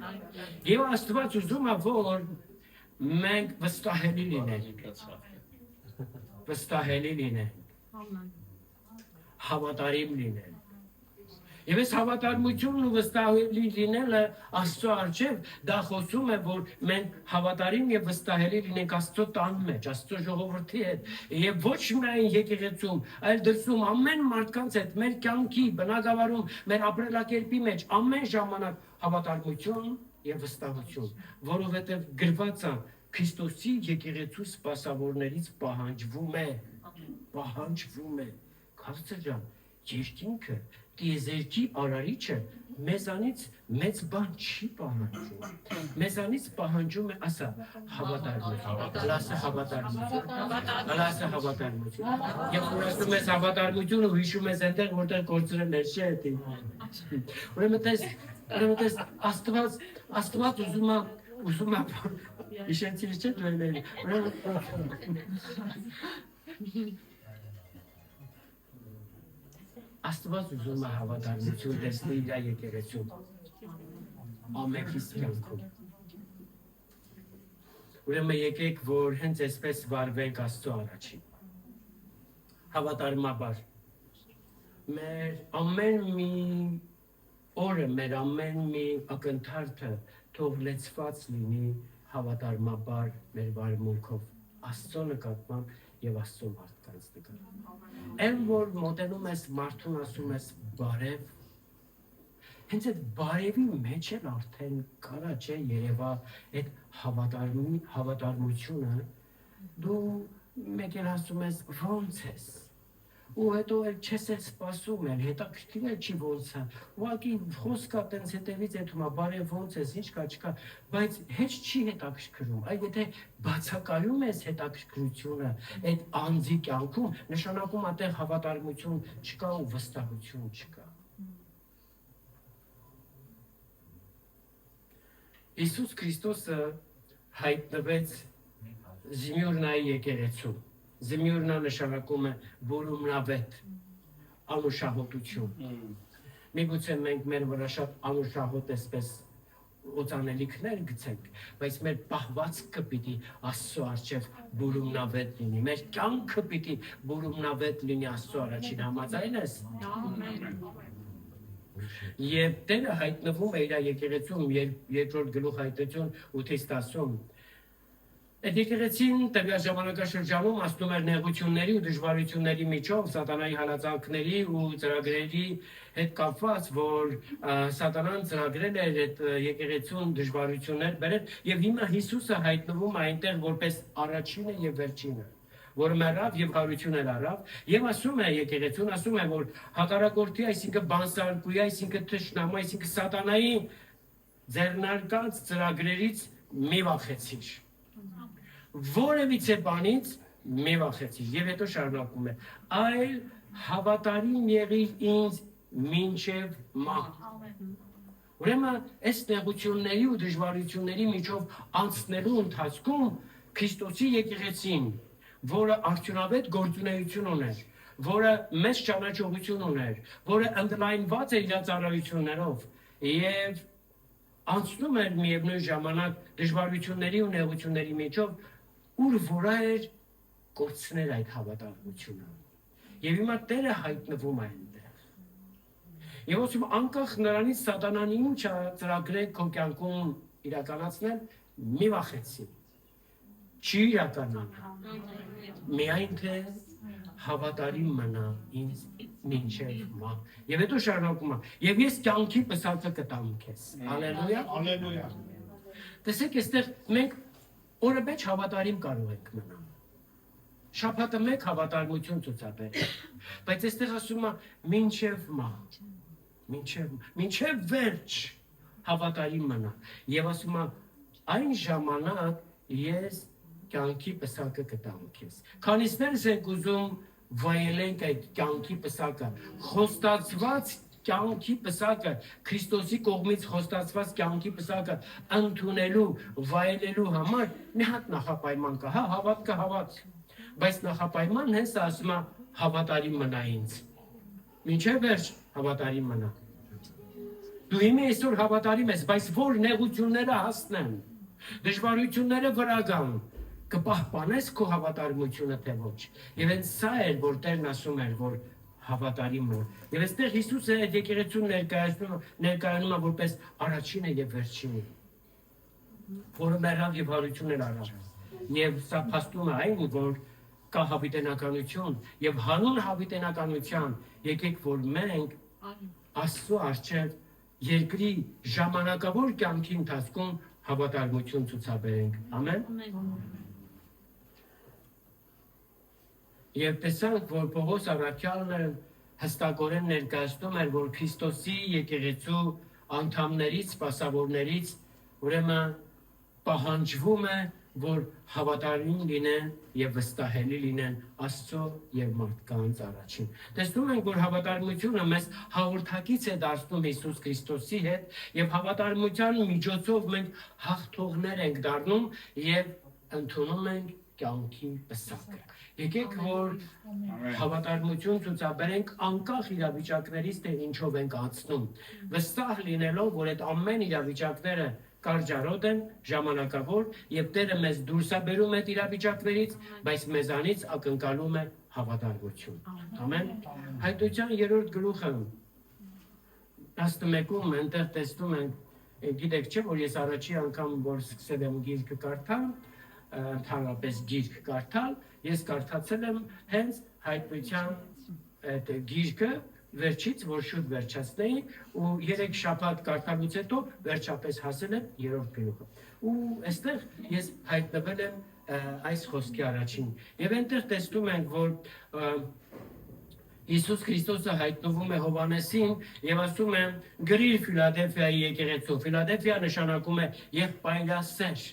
Եվ Աստված ուզում է, որ մենք վստահելի լինենք, հավատարիմ լինենք։ Եվ այս հավատարմությունն ու վստահելի լինելը Աստծո առջև դա խոսում է, որ մենք հավատարիմ եւ վստահելի լինենք Աստծո տան մեջ, Աստծո ժողովրդի հետ, եւ ոչ միայն եկեղեցում, այլ դրսում ամեն մարդկանց հետ, մեր կյանքի, բնակավարում, մեր ապրելակերպի մեջ ամեն ժամանակ հավատարմություն եւ վստահություն, որովհետեւ գրված է Քրիստոսի եկեղեցու սպասավորներից պահանջվում է, Քարծեր ջան, երկինքը տիեզերքի արարիչը մեզանից մեծ բան չի պահանջում։ Մեզանից պահանջում է, ասա, հավատարմություն։ Եվ որ ասում ես հավատարմություն ու հիշում ես այնտեղ, որտեղ կորցրել ես, չէ՞։ Ուրեմն տես Աստված ուզում է իշենցիր չէ դրել։ Աստված ուզում է հավատարմություն տեսնել իր եկեղեցում ամենքից կյանքում։ Ուրեմն եկեք, որ հենց այսպես վարվենք Աստծո առաջին։ Հավատարմաբար։ Մեր ամեն մի օրը, մեր ամեն մի ակնթարթը թող լեցված լինի հավատարմաբար մեր վարմունքով Աստծո նկատմամբ եւ Աստծո մարդկանց նկատմամբ։ Այն որ մոտենում ես մարդուն ասում ես բարև, հենց այդ բարևի մեջ էլ արդեն կարա չէ երևա այդ հավատարմությունը, դու մեկ էլ ասում ես ոնց ես, ու հետո էլ չես էլ սպասում էլ, հետաքրքիր էլ չի ոնց է, ուղղակի խոսքա տենց հետևից էթում է, բարև ոնց ես, ինչ կա, չկա, բայց հետ չի հետաքրքրում, այլ եթե բացակայում ես հետաքրքրությունը այդ անձի կյանքում, նշանակում այդտեղ հավատարմություն չկա ու վստահություն չկա։ Իսուս Քրիստոսը հայտնվեց Զմիրնայի եկեղեցում։ Զմիրնա նշանակում է բուրումնավետ, անուշահոտություն։ Միգուցե մենք մեր վրա շատ անուշահոտ այսպես օծանելիքներ գցենք, բայց մեր պահվածքը պիտի Աստծո առջև բուրումնավետ լինի, մեր կյանքը պիտի բուրումնավետ լինի Աստծո առաջին, համաձայն ես։ Եվ Տերը հայտնվում է իր եկեղեցում, երկրորդ գլուխ հայտնություն 8:10-ում։ Այդ եկեղեցին տվյալ ժամանակաշրջանում ասում էր նեղությունների ու դժվարությունների միջով սատանայի հալածանքների ու ծրագրերի հետ կապված, որ սատանան ծրագրել էր այդ եկեղեցուն դժվարություններ բերել եւ հիմա Հիսուսը հայտնվում է այնտեղ որպես առաջինը եւ վերջինը, որ մեռավ եւ հարություն էլ առավ եւ ասում է եկեղեցուն, ասում է, որ հակառակորդի, այսինքն բանսարկուի, այսինքն թշնամու, այսինքն սատանայի ձեռնարկած ծրագրերից մի վախեցիր, որևիցե բանից մի վախեցիր եւ հետո շարունակում է, այլ հավատարիմ եղիր ինձ մինչեւ մահ։ Ուրեմն այս նեղությունների ու դժվարությունների միջով անցնելու ընթացքում Քրիստոսի եկեղեցին, որը արդյունավետ գործունեություն ուներ, որը մեծ ճանաչողություն ուներ, որը ընդլայնված էր իր ծառայություններով եւ անցնում էր միևնույն ժամանակ դժվարությունների ու նեղությունների միջով, ուր որա էր կորցնել այդ հավատարմությունը։ Եվ հիմա Տերը հայտնվում է այնտեղ։ Եվ ասում անկախ նրանից սատանան ինչ ծրագրեր քո կյանքում իրականացնել, մի վախեցի։ Չի իրականանա։ Միայն թե հավատարիմ մնա ինձ մինչև մահ։ Եվ հետո շարունակում է. եւ ես կյանքի պսակը կտամ քեզ։ Հալելույա։ Հալելույա։ Տեսեք, այստեղ մենք օրը մեջ հավատարիմ կարող ենք մնալ։ Շաբաթը մեկ հավատարմություն ցուցաբերել։ Բայց այստեղ ասում է մինչև մահ։ Մինչև վերջ հավատարիմ մնա։ Եվ ասում է, այն ժամանակ ես կյանքի պսակը կտամ քեզ։ Քանիսներս եք ուզում վայելենք այդ կյանքի պսակը, խոստացված կյանքի պսակը, Քրիստոսի կողմից խոստացված կյանքի պսակը ընդունելու, վայելելու համար մի հատ նախապայման կա, հա, հավատքը հավատ, բայց նախապայմանն հենց ասում է հավատարիմ մնա ինձ։ Մինչև վերջ հավատարիմ մնա։ Դու հիմա այսօր հավատարիմ ես, բայց որ նեղությունները հասնեն, դժվարությունները վրա գան, կպահպանես քո հավատարմությունը թե ոչ։ Եվ հենց սա էր, որ Տերն ասում էր, որ հավատարիմ է։ Եվ այստեղ Հիսուսը այդ եկեղեցուն ներկայանում է որպես առաջինը եւ վերջինը, որը մեռավ եւ հարություն արավ։ Եվ սա փաստում է այն, որ կա հավիտենականություն եւ հանուն հավիտենականության եկեք որ մենք Աստծո առջև երկրի ժամանակավոր կյանքի ընթացքում հավատարմություն ցուցաբերենք։ Ամեն։ Եվ տեսանք, որ Պողոս առաքյալը հստակորեն ներկայացնում էր, որ Քրիստոսի եկեղեցու անդամներից, սպասավորներից ուրեմն պահանջվում է, որ հավատարիմ լինեն եւ վստահելի լինեն Աստծո եւ մարդկանց առաջին։ Տեսնում ենք, որ հավատարմությունը մեզ հաղորդակից է դարձնում Հիսուս Քրիստոսի հետ եւ հավատարմության միջոցով մենք հաղթողներ ենք դառնում եւ ընդունում ենք կյանքի պսակը։ Եկեք որ հավատարմություն ցուցաբերենք անկախ իրավիճակներից, թե ինչով ենք անցնում, վստահ լինելով, որ այդ ամեն իրավիճակները կարճարոտ են, ժամանակավոր եւ Տերը մեզ դուրս է բերում այդ իրավիճակներից, բայց մեզանից ակնկալում է հավատարմություն։ Ամեն։ Հայտության 3-րդ գլուխը 11-ում այնտեղ տեսնում ենք, գիտեք չէ, որ ես առաջի անգամ որ սկսել եմ գիրքը կարդալ, ընդհանրապես գիրք կարդալ, ես կարդացել եմ հենց հայտնության այդ գիրքը վերջից, որ շուտ վերջացնեի ու 3 շաբաթ կարդալուց հետո վերջապես հասել եմ 3-րդ գլուխը։ Ու այստեղ ես հայտնվել եմ այս խոսքի առաջին։ Եվ այնտեղ տեսնում ենք, որ Հիսուս Քրիստոսը հայտնվում է Հովհաննեսին եւ ասում է գրիր Ֆիլադելֆիայի եկեղեցու։ Ֆիլադելֆիա նշանակում է եղբայրասեր։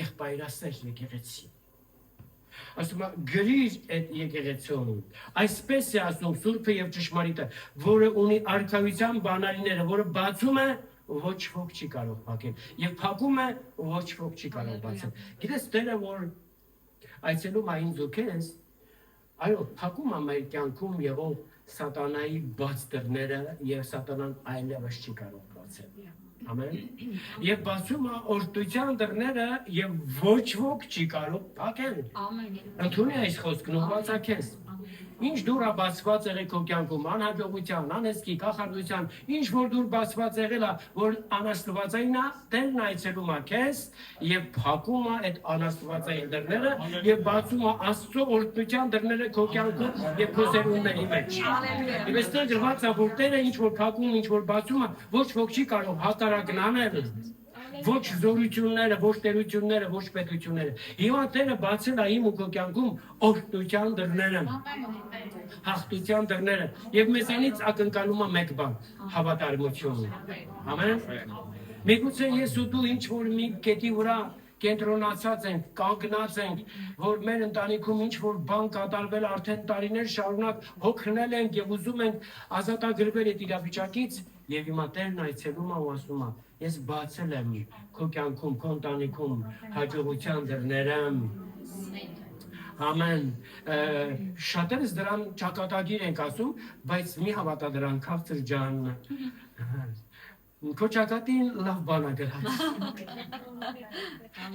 Եղբայրասեր եկեղեցի։ Ասում է գրիր այդ եկեղեցուն։ Այսպես է ասում Սուրբը եւ ճշմարիտը, որը ունի արքայության բանալիները, որը բացում է ու ոչ ոք չի կարող փակել, եւ փակում է ու ոչ ոք չի կարող բացել։ Գիտես Տերը որ այցելում այն զոքես, այո, փակում է մեր կյանքում եղող սատանայի բաց դռները եւ սատանան այլևս չի կարող բացել։ Ամեն։ Եվ բացում է օրհնության դռները եւ ոչ ոք չի կարող փակել։ Ամեն։ Ընդունի այս խոսքն ու բացակես։ Ինչ դուր է բացված եղել քո կյանքում, անհաջողության, անհսկի, կախարդության, ինչ որ դուր բացված եղել է, որ անաստվածային է, Տերն այցելում է քեզ եւ փակում է այդ անաստվածային դռները եւ բացում է Աստծո օրհնության դռները քո կյանքում եւ քո սերունդների մեջ։ Եվ այստեղ գրված է, որ Տերը ինչ որ փակում, ինչ որ բացում է, ոչ ոք չի կարող հակառակն անել։ Ոչ զորությունները, ոչ տերությունները, ոչ պետությունները։ Հիմա Տերը բացել է իմ ու քո կյանքում օրհնության դռները, հաղթության դռները, եւ մեզանից ակնկալում է մեկ բան՝ հավատարմություն։ Ամեն։ Միգուցե ես ու դու ինչ որ մի կետի վրա կենտրոնացած ենք, կանգնած ենք, որ մեր ընտանիքում ինչ որ բան կատարվել արդեն տարիներ շարունակ հոգնել ենք եւ ուզում ենք ազատագրվել այդ իրավիճակից եւ հիմա Տերն այցելում է ու ասում է ես բացել եմ քո կյանքում, քո ընտանիքում հաջողության դռները։ Ամեն։ Շատերս դրան ճակատագիր ենք ասում, բայց մի հավատա դրան քաղցր ջան։ Քո ճակատին լավ բան է գրած։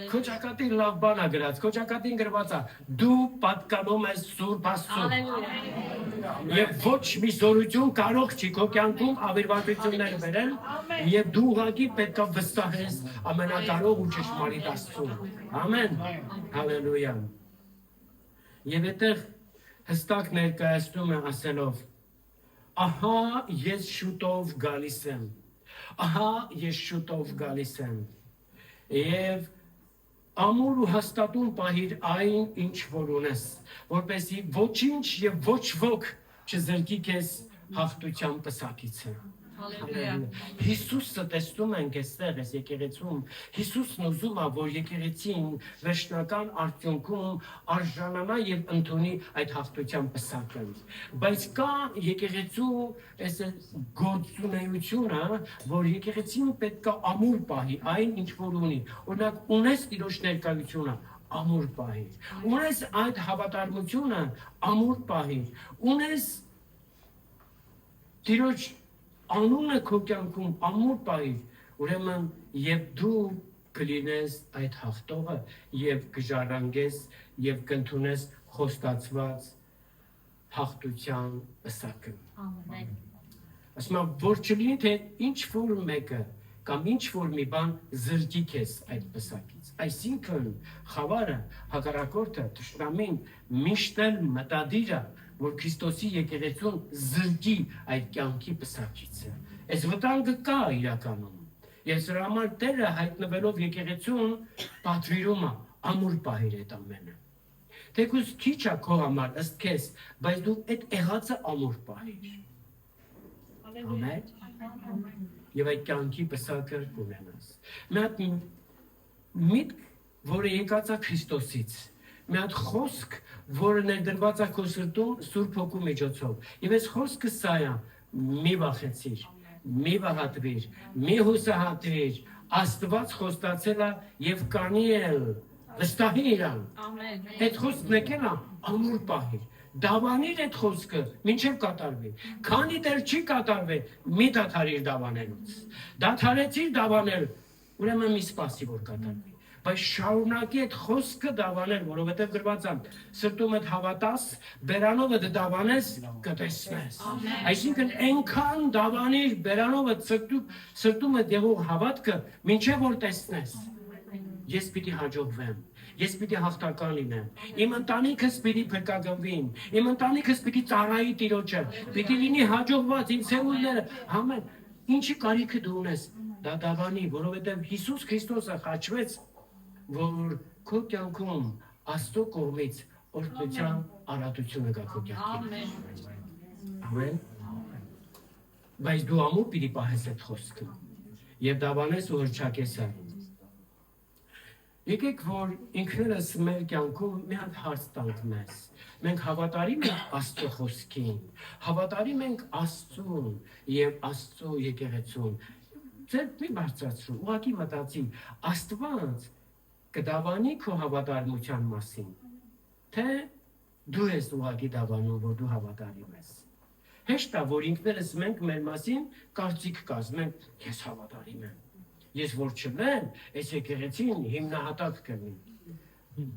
Քո ճակատին լավ բան է գրած, քո ճակատին գրված է դու պատկանում ես Սուրբ Աստծուն։ Եվ ոչ մի զորություն կարող չի քո կյանքում ավիրվածություններ բերել, եւ դու ուղղակի պետք է վստահես ամենակարող ու ճշմարիտ Աստծուն։ Ամեն։ Հալելույա։ Եվ այդտեղ հստակ ներկայացնում է ասելով. ահա ես շուտով գալիս եմ։ Ահա ես շուտով գալիս եմ։ Եվ ամուր ու հաստատուն պահիր այն, ինչ որ ունես, որպեսզի ոչինչ եւ ոչ ոք չզրկի քեզ հաղթության պսակից։ Հիսուսը տեսնում ենք այստեղ այս եկեղեցում, Հիսուսն ուզում է, որ եկեղեցին վերջնական արդյունքում արժանանա եւ ընդունի այդ հաղթության պսակը։ Բայց կա եկեղեցու այս գործունեությունը, որ եկեղեցին պետք է ամուր պահի, այն ինչ որ ունի։ Օրինակ ունես Տիրոջ ներկայությունը, ամուր պահի։ Ունես այդ հավատարմությունը, ամուր պահի։ Ունես Տիրոջ անունը քո կյանքում ամուր պահի, ուրեմն եւ դու կլինես այդ հաղթողը եւ կժառանգես եւ կընդունես խոստացված հաղթության պսակը։ Ամեն։ Ասում որ չլինի թե ինչ որ մեկը կամ ինչ որ մի բան զրկի քեզ այդ պսակից։ Այսինքն խավարը, հակառակորդը, թշնամին միշտ էլ մտադիր է, որ Քրիստոսի եկեղեցուն զրկի այդ կյանքի պսակից։ Այս վտանգը կա իրականում։ Ես դրա համար Տերը հայտնվելով եկեղեցուն պատվիրում է ամուր պահել այդ ամենը։ Թեկուզ քիչ է քո համար ըստ քեզ, բայց դու այդ եղածը ամուր պահիր։ Ամեն։ Եվ այդ կյանքի պսակը կունենաս։ Մի հատ միտք, որը եկած է Քրիստոսից, մի հատ խոսք, որը ներդրված է քո սրտում Սուրբ Հոգու միջոցով։ Եվ այս խոսքը սա է. մի վախեցիր, մի վհատվիր, մի հուսահատվիր, Աստված խոստացել է եւ կանի էլ, վստահի իրան։ Ամեն։ Այդ խոսքն եկել է ամուր պահիր։ Դավանիր այդ խոսքը, մինչև կատարվի։ Քանի դեռ չի կատարվել, մի դադարիր դավանելուց։ Դադարեցիր դավանել, ուրեմն մի սպասի, որ կատարվի։ Բայց շարունակի այդ խոսքը դավանել, որովհետև գրված է. սրտումդ հավատաս, բերանովդ դավանես, կտեսնես։ Այսինքն այնքան դավանիր բերանովդ սրտումդ եղող հավատքը, մինչև որ տեսնես։ Ես պիտի հաջողվեմ, ես պիտի հաղթական լինեմ, իմ ընտանիքս պիտի փրկագնվին, իմ ընտանիքս պիտի ծառայի Տիրոջը, պիտի լինի հաջողված, իմ ցելուլները, ամեն, ինչի կարիքը դու ունես, դա դավանի, որովհետև Հիսուս Քրիստոսը խաչվեց, որ քո կյանքում Աստծո կողմից օրհնության արատությունը գա քո կյանքին։ Ամեն։ Բայց դու ամուր պիտի պահես այդ խոսքը եւ դավանես ու հռչակես այն։ Եկեք որ ինքներս մեր կյանքում մի հատ հարց տանք մեզ։ Մենք հավատարիմ ենք Աստծո խոսքին, հավատարիմ ենք Աստծուն եւ Աստծո եկեղեցուն։ Ձեր մի բարձրացրու, ուղղակի մտածի, Աստված կդավանի քո հավատարմության մասին, թե դու ես ուղղակի դավանում, որ դու հավատարիմ ես։ Հեշտ է, որ ինքներս մենք մեր մասին կարծիք կազմենք, ես հավատարիմ եմ։ Ես որ չլեմ, այս եկեղեցին հիմնահատակ կլինի։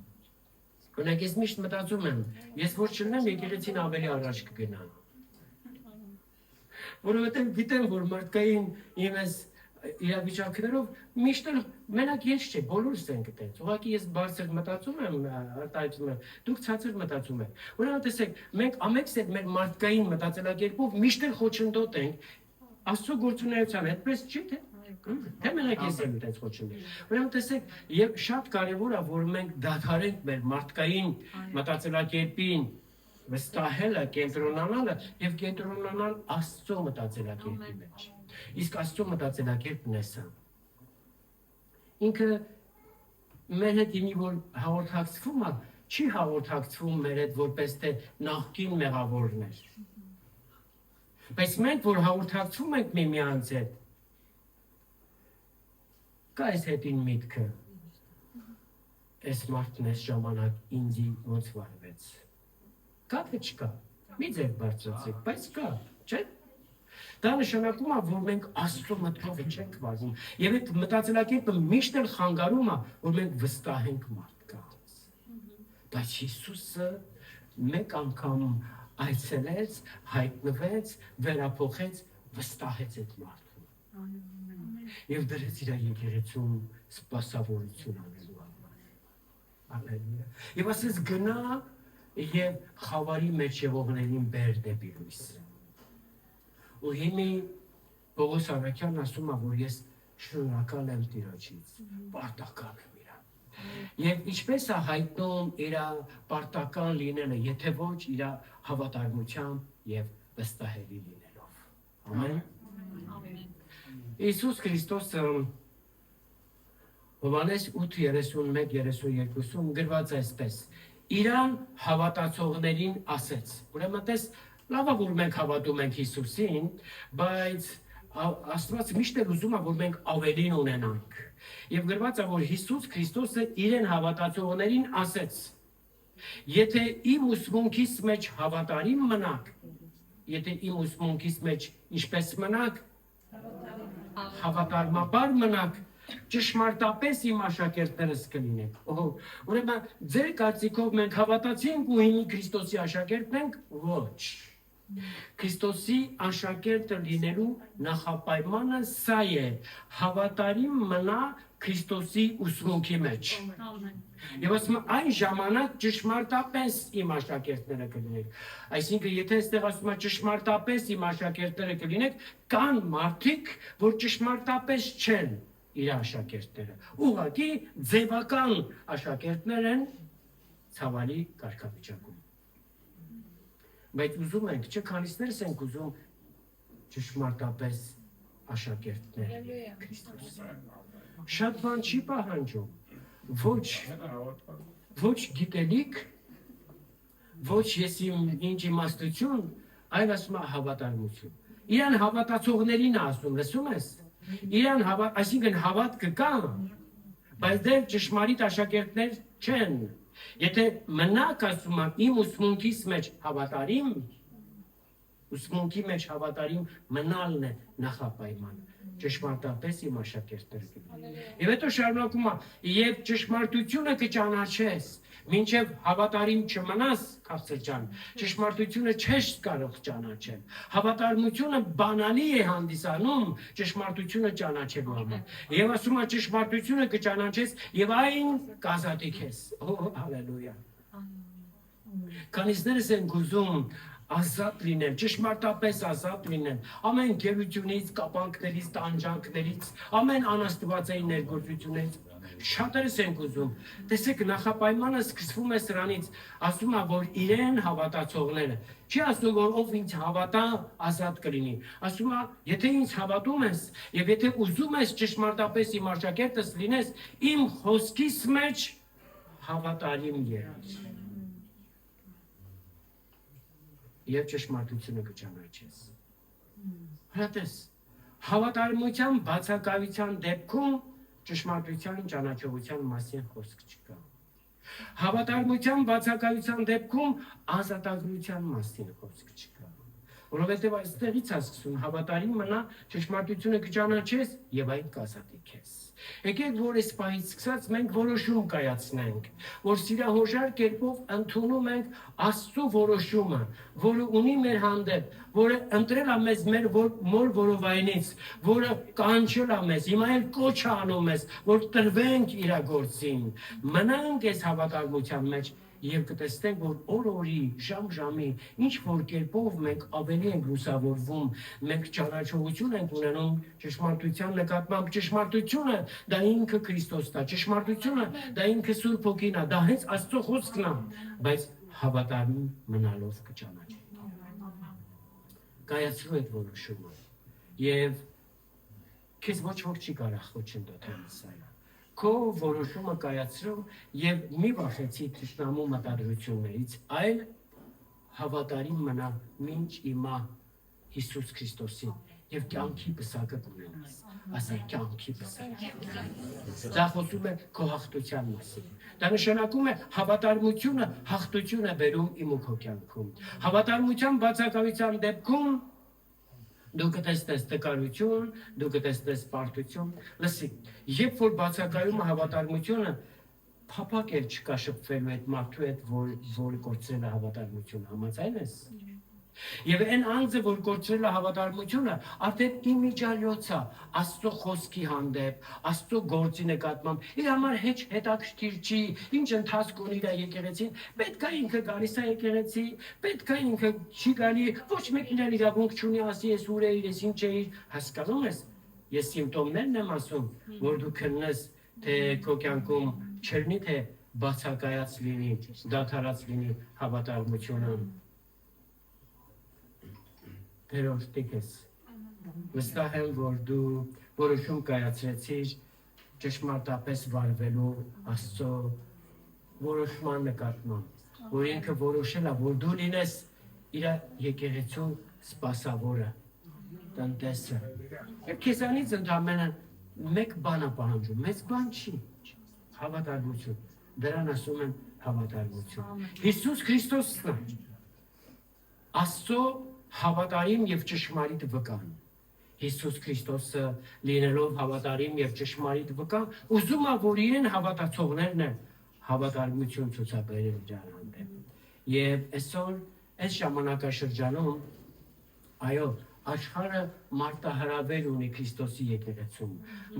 Օրինակ ես միշտ մտածում եմ, ես որ չլեմ, եկեղեցին ավելի առաջ կգնա։ Որովհետև գիտեմ, որ մարդկային իմ այս իրավիճակներով միշտ մենակ ես չէ, բոլորս ենք այդպես։ Ուղղակի ես բարձր մտածում եմ, արտահայտում եմ, դուք ցածր մտածում եք։ Ուրեմն տեսեք, մենք ամենքս այդ մեր մարդկային մտածելակերպով միշտ էլ խոչընդոտ ենք Աստծո գործունեության, այդպես չի թե։ Թե մենակ ես եմ այդպես խոչընդոտ։ Ուրեմն տեսեք, եւ շատ կարեւոր է, որ մենք դադարենք մեր մարդկային մտածելակերպին վստահելը, կենտրոնանալը եւ կենտրոնանալ Աստծո մտածելակերպի մեջ։ Իսկ Աստծո մտածելակերպն է սա։ Ինքը մեր հետ ինի որ հաղորդակցվում է, չի հաղորդակցվում մեր հետ որպես թե նախկին մեղավորներ։ Բայց մենք որ հաղորդակցվում ենք միմյանց հետ, կա այս հետին միտքը, այս մարդն այս ժամանակ ինձի ոնց վարվեց։ Կա թե չկա, մի ձեր բարձրացեք, բայց կա, չէ՞։ Դա նշանակում է, որ մենք Աստծո մտքով չենք վարվում, եւ այդ մտածելակերպը միշտ էլ խանգարում է, որ մենք վստահենք մարդկանց։ Բայց Հիսուսը մեկ անգամ այցելեց, հայտնվեց, վերափոխեց, վստահեց այդ մարդուն։ Եվ դրեց իր եկեղեցուն սպասավորություն անելու համար։ Ալելույա։ Եվ ասես գնա եւ խավարի մեջ եղողներին բեր դեպի լույս։ Ու հիմի Պողոս Արաքյանն ասում է, որ ես շնորհակալ եմ Տիրոջից, պարտական եմ իրան։ Եվ ինչպես է հայտնում իր պարտական լինելը, եթե ոչ իր հավատարմությամբ եւ վստահելի լինելով։ Ամեն։ Իիսուս Քրիստոսը Հովհաննես 8:31-32-ում գրված այսպես. Իրան հավատացողներին ասեց։ Ուրեմն տես լավ է որ մենք հավատում ենք Հիսուսին, բայց Աստված միշտ է ուզում է որ մենք ավելին ունենանք։ Եվ գրված է որ Հիսուս Քրիստոսը իրեն հավատացողներին ասեց. Եթե իմ ուսմունքիս մեջ հավատարիմ մնաք, եթե իմ ուսմունքիս մեջ ինչպես մնաք, հավատարմաբար մնաք, ճշմարտապես իմ աշակերտներս կլինեք։ Ուրեմն ձեր կարծիքով մենք հավատացինք ու հիմի Քրիստոսի աշակերտն ենք, ոչ։ Քրիստոսի աշակերտը լինելու նախապայմանը սա է. հավատարիմ մնա Քրիստոսի ուսմունքի մեջ։ Եվ ասում այն ժամանակ ճշմարտապես իմ աշակերտները կլինեք։ Այսինքն եթե այստեղ ասում է ճշմարտապես իմ աշակերտները կլինեք, կան մարդիկ, որ ճշմարտապես չեն իր աշակերտները։ Ուղղակի ձևական աշակերտներ են ցավալի կարգավիճակում։ Բայց ուզում ենք, չէ՞ քանիսներս ենք ուզում ճշմարտապես աշակերտներ Քրիստոսի։ Շատ բան չի պահանջում։ Ոչ գիտելիք, ոչ ես ինչ իմաստություն, այլ ասում է հավատարմություն։ Իրան հավատացողներին ասում, լսում ես։ Իրան այսինքն հավատքը կա, բայց դեռ ճշմարիտ աշակերտներ չեն։ Եթե մնաք ասում եմ իմ ուսմունքիս մեջ հավատարիմ, ուսմունքի մեջ հավատարիմ մնալն է նախապայման։ Ճշմարտապես իմ աշակերտները կլինեն։ Եվ հետո շարունակում է, եւ ճշմարտությունը կճանաչես, մինչև հավատարիմ չմնաս, քաղցր ջան, ճշմարտությունը չես կարող ճանաչել։ Հավատարմությունը բանալի է հանդիսանում ճշմարտությունը ճանաչելու համար։ Եվ ասում է ճշմարտությունը կճանաչես եւ այն կազատի քեզ։ Հալելույա։ Քանիսներս են գուզում ազատ լինեն, ճշմարտապես ազատ լինեն, ամեն գերությունից, կապանքներից, տանջանքներից, ամեն անաստվածային ներգործություններից, շատերս են ուզում։ Տեսեք, նախապայմանը սկսվում է սրանից, ասում է, որ իրեն հավատացողները, չի ասում, որ ով ինձ հավատա, ազատ կլինի, ասում է, եթե ինձ հավատում ես, եւ եթե ուզում ես ճշմարտապես իմ աշակերտս լինես, իմ խոսքիս մեջ հավատարիմ եղիր։ Եվ ճշմարտությունը կճանաչես։ Հրատես, հավատարմության բացակայության դեպքում ճշմարտության ճանաչողության մասին խոսք չկա։ Հավատարմության բացակայության դեպքում ազատագրության մասին խոսք չկա։ Որովհետև այստեղից է սկսում հավատարիմ մնա, ճշմարտությունը կճանաչես եւ այն կազատի քեզ։ Եկեք որ այս պահից սկսած մենք որոշում կայացնենք, որ սիրահորժար կերպով ընդունում ենք Աստծո որոշումը, որը ունի մեր հանդեպ, որը ընտրել է մեզ մեր մոր որովայնից, որը կանչել է մեզ, հիմա էլ կոչ է անում մեզ, որ տրվենք իր գործին, մնանք այս հավատարմության մեջ եւ կտեսնենք, որ օր-օրի, ժամ-ժամի, ինչ որ կերպով մենք ավելի ենք լուսավորվում, մենք ճանաչողություն ենք ունենում ճշմարտության նկատմամբ, ճշմարտությունը դա ինքը Քրիստոսն է, ճշմարտությունը դա ինքը Սուրբ Հոգին է, դա հենց Աստծո խոսքն է, բայց հավատարիմ մնալով կճանաչենք։ Կայացրու այդ որոշումը եւ քեզ ոչ ոք չի կարող խոչընդոտել սա։ Քո որոշումը կայացրու եւ մի վախեցի թշնամու մտադրություններից, այլ հավատարիմ մնա մինչ իմա Հիսուս Քրիստոսին եւ կյանքի պսակը կունենաս։ Ասեք կյանքի պսակ։ Դա խոսում է քո հաղթության մասին։ Դա նշանակում է հավատարմությունը հաղթություն է բերում իմ ու քո կյանքում։ Հավատարմության բացակայության դեպքում դու կտեսնես տկարություն, դու կտեսնես պարտություն։ Լսի, երբ որ բացակայում է հավատարմությունը, փափակ էլ չկա շփվելու այդ մարդու հետ, որ կորցրել է հավատարմությունը, համաձայն ես։ Եվ այն անձը, որ կորցրել է հավատարմությունը, արդեն իմիջիալոց է Աստծո խոսքի հանդեպ, Աստծո գործի նկատմամբ, իր համար հեչ հետաքրքիր չի, ինչ ընթացք ունի իր եկեղեցին, պետք է ինքը գալիս է եկեղեցի, պետք է ինքը չի գալի, ոչ մեկին էլ իրավունք չունի ասի, ես ուր էիր, ես ինչ էիր, հասկանում ես, ես սիմպտոմներն եմ ասում, որ դու քննես, թե քո կյանքում չլինի, թե բացակայած լինի, դադարած լինի հավատարմությունը։ Տերոջ տիկես, վստահ եմ, որ դու որոշում կայացրեցիր ճշմարտապես վարվելու Աստծո որոշման նկատմամբ, որ ինքը որոշել է, որ դու լինես իր եկեղեցու սպասավորը, տնտեսը։ Եվ քեզանից ընդհանրապես մեկ բան է պահանջում, մեծ բան չի, հավատարմություն։ Դրան ասում են հավատարմություն։ Հիսուս Քրիստոսն է Աստծո հավատարիմ եւ ճշմարիտ վկան։ Հիսուս Քրիստոսը լինելով հավատարիմ եւ ճշմարիտ վկան, ուզում է, որ իրեն հավատացողներն հավատարմություն ցուցաբերեն դրան հանդեպ։ Եվ այսօր այս ժամանակաշրջանում այո, աշխարհը մարտահրավեր ունի Քրիստոսի եկեղեցում,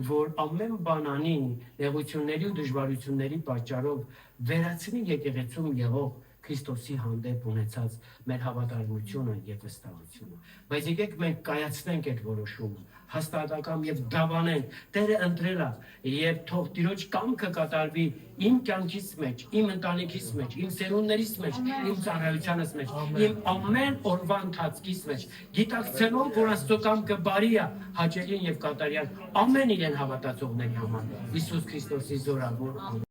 որ ամեն բանանի, նեղությունների ու դժվարությունների պատճառով վերացնի եկեղեցում եղող Քրիստոսի հանդեպ ունեցած մեր հավատարմությունը եւ վստահությունը։ Բայց եկեք մենք կայացնենք այդ որոշումը, հաստատակամ եւ դավանենք։ Տերը ընտրել է եւ թող Տիրոջ կամքը կատարվի իմ կյանքից մեջ, իմ ընտանիքից մեջ, իմ սերունդներից մեջ, իմ ծառայությանս մեջ, իմ ամեն օրվա ընթացքից մեջ, գիտակցելով, որ Աստծո կամքը բարի է, հաճելի եւ կատարյալ ամեն իրեն հավատացողների համար։ Հիսուս Քրիստոսի զորավոր